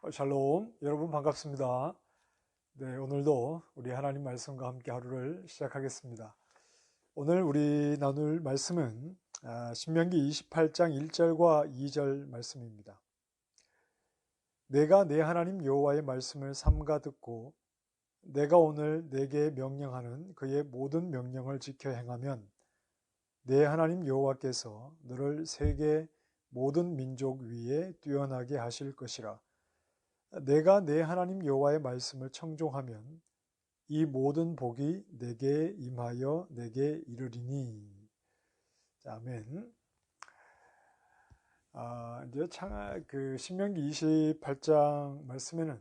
샬롬, 여러분 반갑습니다. 네, 오늘도 우리 하나님 말씀과 함께 하루를 시작하겠습니다. 오늘 우리 나눌 말씀은 신명기 28장 1절과 2절 말씀입니다. 내가 내 하나님 여호와의 말씀을 삼가 듣고 내가 오늘 내게 명령하는 그의 모든 명령을 지켜 행하면 내 하나님 여호와께서 너를 세계 모든 민족 위에 뛰어나게 하실 것이라. 내가 내 하나님 여호와의 말씀을 청종하면 이 모든 복이 내게 임하여 내게 이르리니. 자, 아멘. 이제 신명기 28장 말씀에는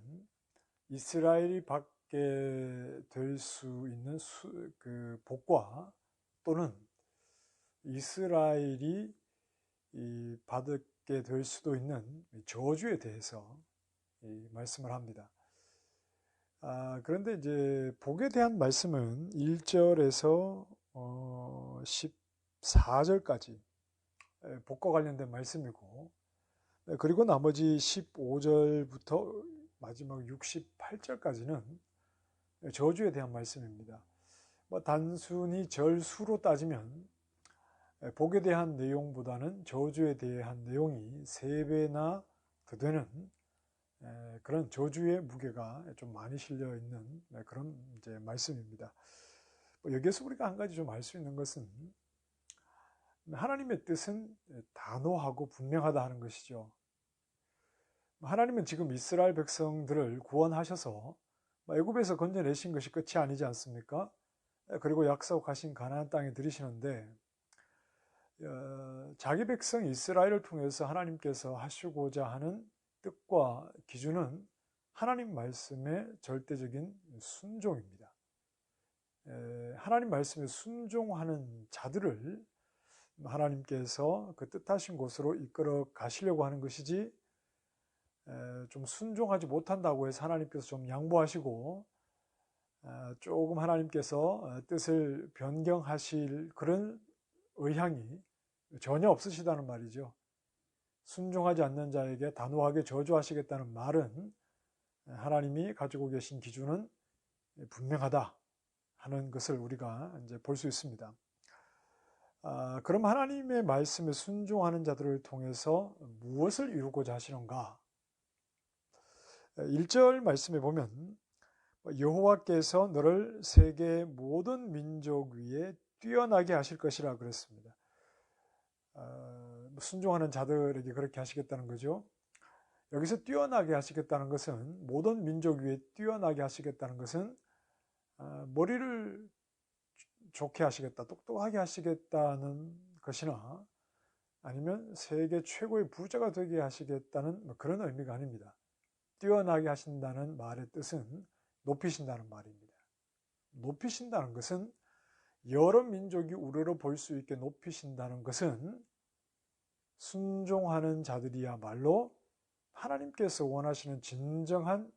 이스라엘이 받게 될 수 있는 그 복과 또는 이스라엘이 받게 될 수도 있는 저주에 대해서 말씀을 합니다. 그런데 이제 복에 대한 말씀은 1절에서 14절까지 복과 관련된 말씀이고, 그리고 나머지 15절부터 마지막 68절까지는 저주에 대한 말씀입니다. 단순히 절수로 따지면 복에 대한 내용보다는 저주에 대한 내용이 3배나 더 되는 그런 저주의 무게가 좀 많이 실려 있는 그런 이제 말씀입니다. 여기에서 우리가 한 가지 좀 알 수 있는 것은 하나님의 뜻은 단호하고 분명하다 하는 것이죠. 하나님은 지금 이스라엘 백성들을 구원하셔서 애굽에서 건져내신 것이 끝이 아니지 않습니까? 그리고 약속하신 가나안 땅에 들이시는데 자기 백성 이스라엘을 통해서 하나님께서 하시고자 하는 뜻과 기준은 하나님 말씀의 절대적인 순종입니다. 하나님 말씀에 순종하는 자들을 하나님께서 그 뜻하신 곳으로 이끌어 가시려고 하는 것이지, 좀 순종하지 못한다고 해서 하나님께서 좀 양보하시고 조금 하나님께서 뜻을 변경하실 그런 의향이 전혀 없으시다는 말이죠. 순종하지 않는 자에게 단호하게 저주하시겠다는 말은 하나님이 가지고 계신 기준은 분명하다 하는 것을 우리가 이제 볼 수 있습니다. 그럼 하나님의 말씀에 순종하는 자들을 통해서 무엇을 이루고자 하시는가? 1절 말씀에 보면 여호와께서 너를 세계 모든 민족 위에 뛰어나게 하실 것이라 그랬습니다. 순종하는 자들에게 그렇게 하시겠다는 거죠. 여기서 뛰어나게 하시겠다는 것은, 모든 민족 위에 뛰어나게 하시겠다는 것은 머리를 좋게 하시겠다, 똑똑하게 하시겠다는 것이나 아니면 세계 최고의 부자가 되게 하시겠다는 그런 의미가 아닙니다. 뛰어나게 하신다는 말의 뜻은 높이신다는 말입니다. 높이신다는 것은, 여러 민족이 우러러 볼 수 있게 높이신다는 것은 순종하는 자들이야말로 하나님께서 원하시는 진정한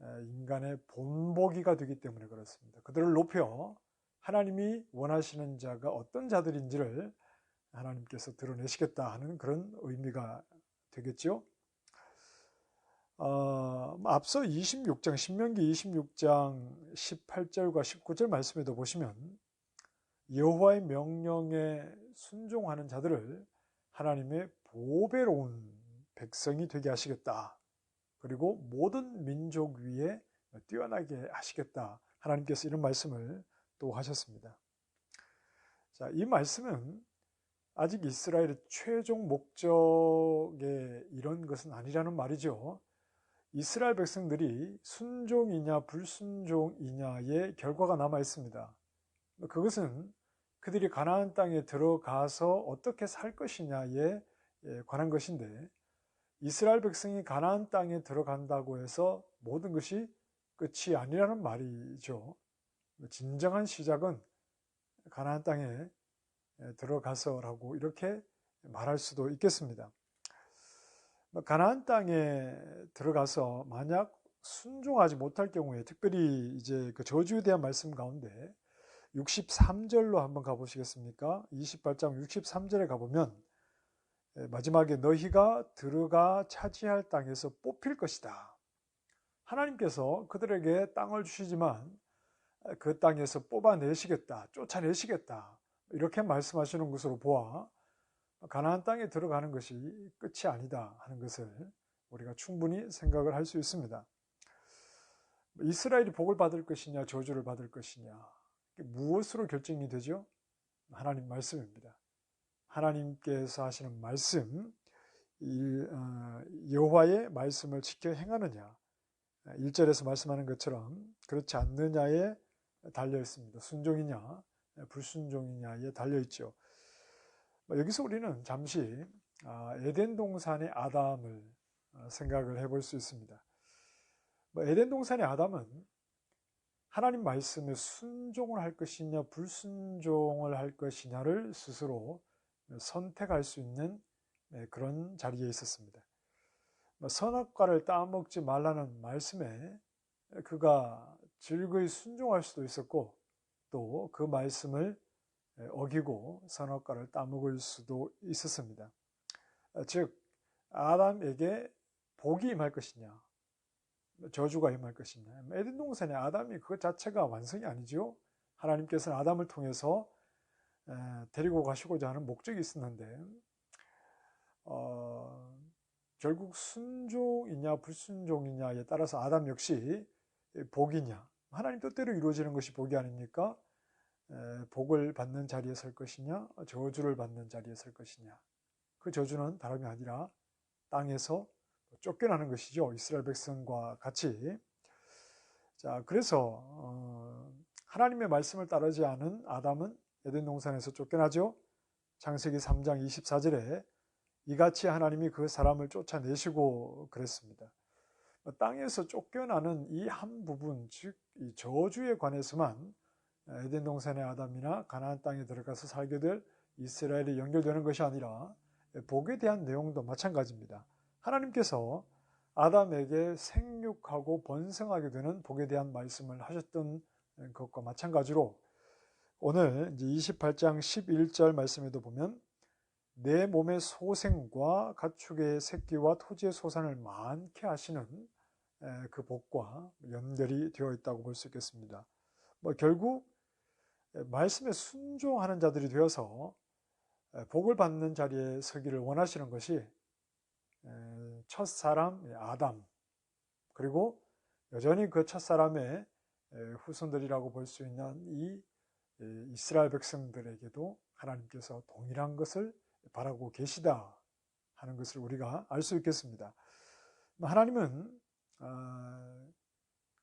인간의 본보기가 되기 때문에 그렇습니다. 그들을 높여 하나님이 원하시는 자가 어떤 자들인지를 하나님께서 드러내시겠다 하는 그런 의미가 되겠죠. 앞서 26장, 신명기 26장 18절과 19절 말씀에도 보시면 여호와의 명령에 순종하는 자들을 하나님의 보배로운 백성이 되게 하시겠다. 그리고 모든 민족 위에 뛰어나게 하시겠다. 하나님께서 이런 말씀을 또 하셨습니다. 자, 이 말씀은 아직 이스라엘의 최종 목적에 이런 것은 아니라는 말이죠. 이스라엘 백성들이 순종이냐 불순종이냐의 결과가 남아 있습니다. 그것은 그들이 가나안 땅에 들어가서 어떻게 살 것이냐에 관한 것인데, 이스라엘 백성이 가나안 땅에 들어간다고 해서 모든 것이 끝이 아니라는 말이죠. 진정한 시작은 가나안 땅에 들어가서라고 이렇게 말할 수도 있겠습니다. 가나안 땅에 들어가서 만약 순종하지 못할 경우에, 특별히 이제 그 저주에 대한 말씀 가운데 63절로 한번 가보시겠습니까? 28장 63절에 가보면 마지막에 너희가 들어가 차지할 땅에서 뽑힐 것이다. 하나님께서 그들에게 땅을 주시지만 그 땅에서 뽑아내시겠다, 쫓아내시겠다, 이렇게 말씀하시는 것으로 보아 가나안 땅에 들어가는 것이 끝이 아니다 하는 것을 우리가 충분히 생각을 할 수 있습니다. 이스라엘이 복을 받을 것이냐 저주를 받을 것이냐, 무엇으로 결정이 되죠? 하나님 말씀입니다. 하나님께서 하시는 말씀, 여호와의 말씀을 지켜 행하느냐, 1절에서 말씀하는 것처럼 그렇지 않느냐에 달려 있습니다. 순종이냐 불순종이냐에 달려 있죠. 여기서 우리는 잠시 에덴 동산의 아담을 생각을 해볼 수 있습니다. 에덴 동산의 아담은 하나님 말씀에 순종을 할 것이냐 불순종을 할 것이냐를 스스로 선택할 수 있는 그런 자리에 있었습니다. 선악과를 따먹지 말라는 말씀에 그가 즐거이 순종할 수도 있었고, 또 그 말씀을 어기고 선악과를 따먹을 수도 있었습니다. 즉 아담에게 복이 임할 것이냐 저주가 임할 것이냐, 에덴 동산의 아담이 그것 자체가 완성이 아니죠. 하나님께서는 아담을 통해서 데리고 가시고자 하는 목적이 있었는데 결국 순종이냐 불순종이냐에 따라서 아담 역시 복이냐, 하나님 뜻대로 이루어지는 것이 복이 아닙니까? 복을 받는 자리에 설 것이냐 저주를 받는 자리에 설 것이냐, 그 저주는 다름이 아니라 땅에서 쫓겨나는 것이죠. 이스라엘 백성과 같이. 자, 그래서 하나님의 말씀을 따르지 않은 아담은 에덴 동산에서 쫓겨나죠. 창세기 3장 24절에 이같이 하나님이 그 사람을 쫓아내시고 그랬습니다. 땅에서 쫓겨나는 이 한 부분, 즉 이 저주에 관해서만 에덴 동산의 아담이나 가나안 땅에 들어가서 살게 될 이스라엘이 연결되는 것이 아니라 복에 대한 내용도 마찬가지입니다. 하나님께서 아담에게 생육하고 번성하게 되는 복에 대한 말씀을 하셨던 것과 마찬가지로 오늘 이제 28장 11절 말씀에도 보면 내 몸의 소생과 가축의 새끼와 토지의 소산을 많게 하시는 그 복과 연결이 되어 있다고 볼 수 있겠습니다. 결국 말씀에 순종하는 자들이 되어서 복을 받는 자리에 서기를 원하시는 것이 첫사람 아담, 그리고 여전히 그 첫사람의 후손들이라고 볼 수 있는 이 이스라엘 백성들에게도 하나님께서 동일한 것을 바라고 계시다 하는 것을 우리가 알 수 있겠습니다. 하나님은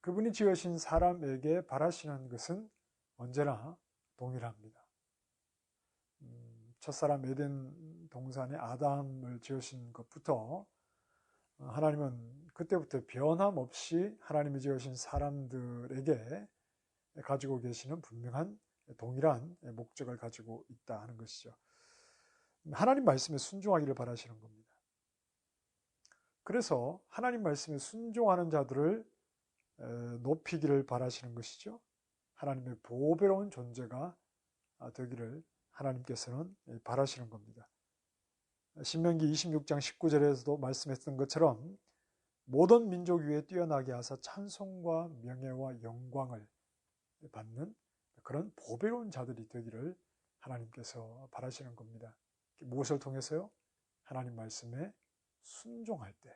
그분이 지으신 사람에게 바라시는 것은 언제나 동일합니다. 첫사람 에덴 동산의 아담을 지으신 것부터 하나님은 그때부터 변함없이 하나님이 지으신 사람들에게 가지고 계시는 분명한 동일한 목적을 가지고 있다 하는 것이죠. 하나님 말씀에 순종하기를 바라시는 겁니다. 그래서 하나님 말씀에 순종하는 자들을 높이기를 바라시는 것이죠. 하나님의 보배로운 존재가 되기를 하나님께서는 바라시는 겁니다. 신명기 26장 19절에서도 말씀했던 것처럼 모든 민족 위에 뛰어나게 하사 찬송과 명예와 영광을 받는 그런 보배로운 자들이 되기를 하나님께서 바라시는 겁니다. 무엇을 통해서요? 하나님 말씀에 순종할 때,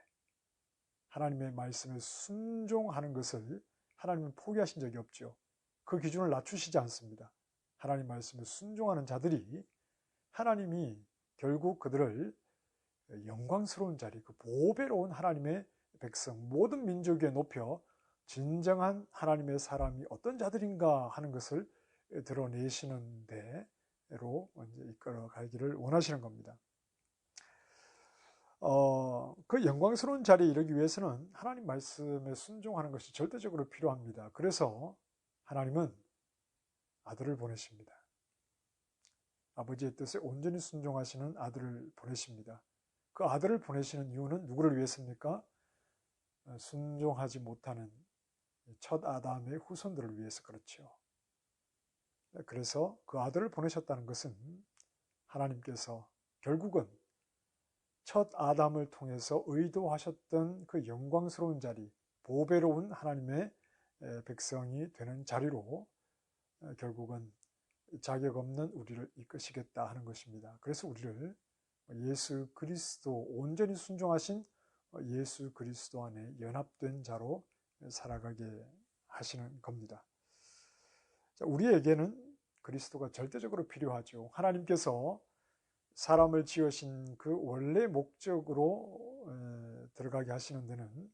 하나님의 말씀에 순종하는 것을 하나님은 포기하신 적이 없죠. 그 기준을 낮추시지 않습니다. 하나님 말씀에 순종하는 자들이 하나님이 결국 그들을 영광스러운 자리, 그 보배로운 하나님의 백성, 모든 민족 위에 높여 진정한 하나님의 사람이 어떤 자들인가 하는 것을 드러내시는 데로 이끌어 가기를 원하시는 겁니다. 그 영광스러운 자리에 이르기 위해서는 하나님 말씀에 순종하는 것이 절대적으로 필요합니다. 그래서 하나님은 아들을 보내십니다. 아버지의 뜻에 온전히 순종하시는 아들을 보내십니다. 그 아들을 보내시는 이유는 누구를 위해서입니까? 순종하지 못하는 첫 아담의 후손들을 위해서 그렇죠. 그래서 그 아들을 보내셨다는 것은 하나님께서 결국은 첫 아담을 통해서 의도하셨던 그 영광스러운 자리, 보배로운 하나님의 백성이 되는 자리로 결국은 자격 없는 우리를 이끄시겠다 하는 것입니다. 그래서 우리를 예수 그리스도, 온전히 순종하신 예수 그리스도 안에 연합된 자로 살아가게 하시는 겁니다. 우리에게는 그리스도가 절대적으로 필요하죠. 하나님께서 사람을 지으신 그 원래 목적으로 들어가게 하시는 데는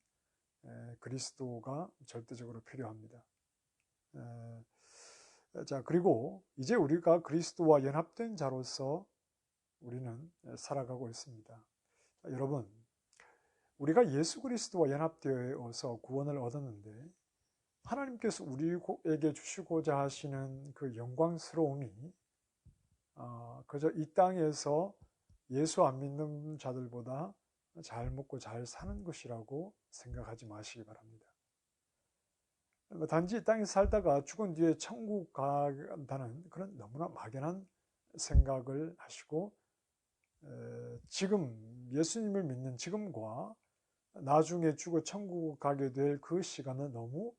그리스도가 절대적으로 필요합니다. 자, 그리고 이제 우리가 그리스도와 연합된 자로서 우리는 살아가고 있습니다. 자, 여러분, 우리가 예수 그리스도와 연합되어서 구원을 얻었는데 하나님께서 우리에게 주시고자 하시는 그 영광스러움이 그저 이 땅에서 예수 안 믿는 자들보다 잘 먹고 잘 사는 것이라고 생각하지 마시기 바랍니다. 단지 이 땅에 살다가 죽은 뒤에 천국 간다는 그런 너무나 막연한 생각을 하시고 지금 예수님을 믿는 지금과 나중에 죽어 천국 가게 될 그 시간은 너무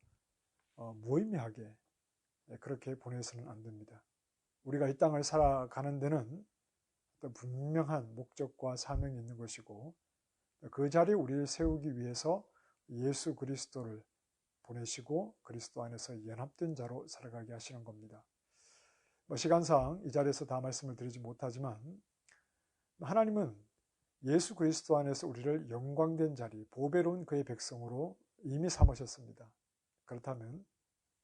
무의미하게 그렇게 보내서는 안 됩니다. 우리가 이 땅을 살아가는 데는 어떤 분명한 목적과 사명이 있는 것이고 그 자리에 우리를 세우기 위해서 예수 그리스도를 보내시고 그리스도 안에서 연합된 자로 살아가게 하시는 겁니다. 시간상 이 자리에서 다 말씀을 드리지 못하지만 하나님은 예수 그리스도 안에서 우리를 영광된 자리, 보배로운 그의 백성으로 이미 삼으셨습니다. 그렇다면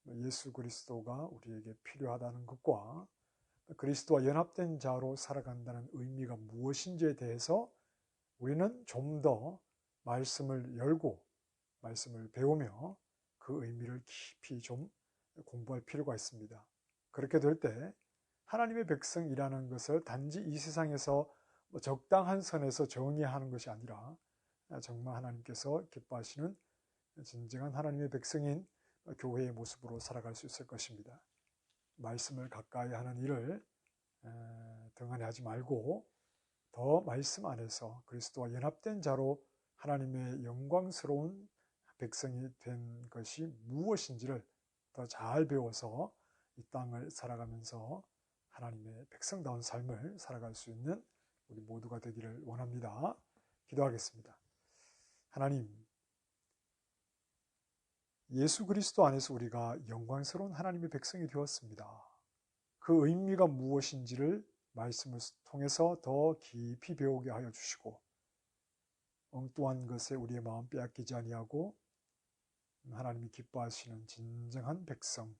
예수 그리스도가 우리에게 필요하다는 것과 그리스도와 연합된 자로 살아간다는 의미가 무엇인지에 대해서 우리는 좀 더 말씀을 열고 말씀을 배우며 그 의미를 깊이 좀 공부할 필요가 있습니다. 그렇게 될 때 하나님의 백성이라는 것을 단지 이 세상에서 적당한 선에서 정의하는 것이 아니라 정말 하나님께서 기뻐하시는 진정한 하나님의 백성인 교회의 모습으로 살아갈 수 있을 것입니다. 말씀을 가까이 하는 일을 등한히 하지 말고 더 말씀 안에서 그리스도와 연합된 자로 하나님의 영광스러운 백성이 된 것이 무엇인지를 더 잘 배워서 이 땅을 살아가면서 하나님의 백성다운 삶을 살아갈 수 있는 우리 모두가 되기를 원합니다. 기도하겠습니다. 하나님, 예수 그리스도 안에서 우리가 영광스러운 하나님의 백성이 되었습니다. 그 의미가 무엇인지를 말씀을 통해서 더 깊이 배우게 하여 주시고 엉뚱한 것에 우리의 마음 빼앗기지 아니하고 하나님이 기뻐하시는 진정한 백성,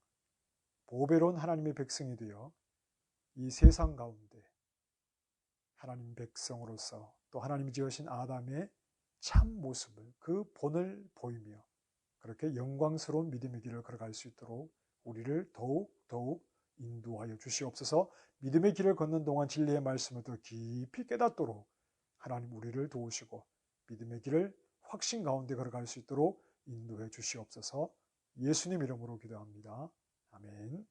보배로운 하나님의 백성이 되어 이 세상 가운데 하나님 백성으로서 또 하나님이 지으신 아담의 참 모습을 그 본을 보이며 그렇게 영광스러운 믿음의 길을 걸어갈 수 있도록 우리를 더욱 인도하여 주시옵소서. 믿음의 길을 걷는 동안 진리의 말씀을 더 깊이 깨닫도록 하나님 우리를 도우시고 믿음의 길을 확신 가운데 걸어갈 수 있도록 인도해 주시옵소서. 예수님 이름으로 기도합니다. 아멘.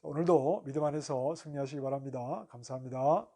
오늘도 믿음 안에서 승리하시기 바랍니다. 감사합니다.